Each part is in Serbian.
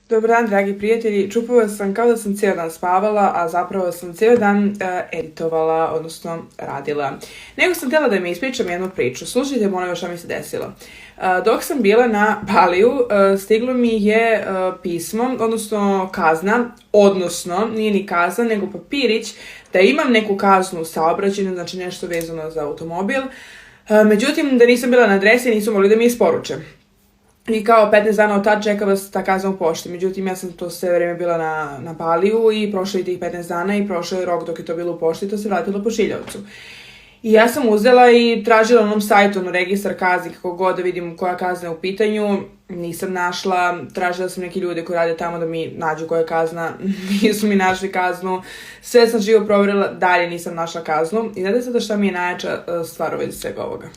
Dobar dan, dragi prijatelji. Čupala sam kao da sam cijel dan spavala, a zapravo sam cijel dan editovala, odnosno radila. Nego sam htjela da mi ispričam jednu priču. Slušajte, molim vas šta mi se desilo. Dok sam bila na Baliju, stiglo mi je pismo, odnosno kazna, odnosno nije ni kazna, nego papirić da imam neku kaznu u saobraćaju, znači nešto vezano za automobil. Međutim, da nisam bila na adresi, nisu mogli da mi isporuče. I kao 15 dana od tad čeka vas ta kazna u pošti. Međutim, ja sam to sve vreme bila na Baliju i prošlo je tih 15 dana i prošao je rok dok je to bilo u pošti, to se vratilo pošiljavcu. I ja sam uzela i tražila na onom sajtu, registar kazni, kako god da vidim koja kazna je u pitanju. Nisam našla, tražila sam neke ljude koji rade tamo da mi nađu koja je kazna, nisu mi našli kaznu. Sve sam živo provjerila, dalje nisam našla kaznu. I znate sada šta mi je najjača stvar u vezi svega ovoga.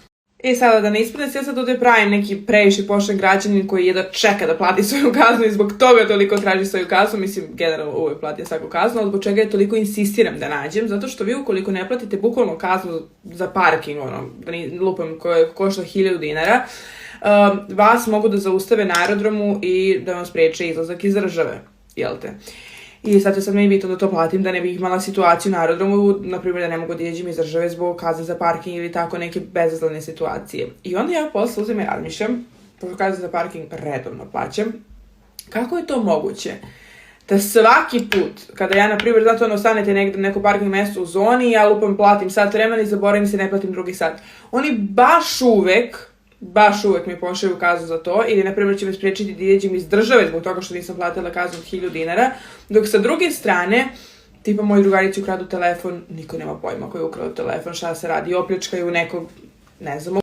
I sada da ne ispadne, ja sad ovdje pravim neki previše pošten građanin koji jedva čeka da plati svoju kaznu i zbog toga toliko traži svoju kaznu. Mislim, generalno uvijek platim svaku kaznu, ali zbog čega je toliko insistiram da nađem, zato što vi ukoliko ne platite bukvalno kaznu za parking, da ni lupam koje košta 1000 dinara, vas mogu da zaustave na aerodromu i da vam spriječe izlazak iz države, jel te? I sad je sad meni bitno da to platim, da ne bih imala situaciju na aerodromu, na primjer da ne mogu da izađem iz države zbog kazne za parking ili tako neke bezazlene situacije. I onda ja posle uzem i razmišljam, pošto kazne za parking redovno plaćam, kako je to moguće da svaki put, kada ja, na primjer, zato ostanete negdje na neko parking mjesto u zoni, ja lupam, platim sat vremena i zaboravim se, ne platim drugi sat. Oni baš uvek mi pošalju kaznu za to, ili na primjer će me spriječiti da izađem iz države zbog toga što nisam platila kaznu od 1000 dinara, dok sa druge strane, tipa moji drugarici ukradu telefon, niko nema pojma ko je ukrao telefon, šta se radi, opljačkaju nekog, ne znam,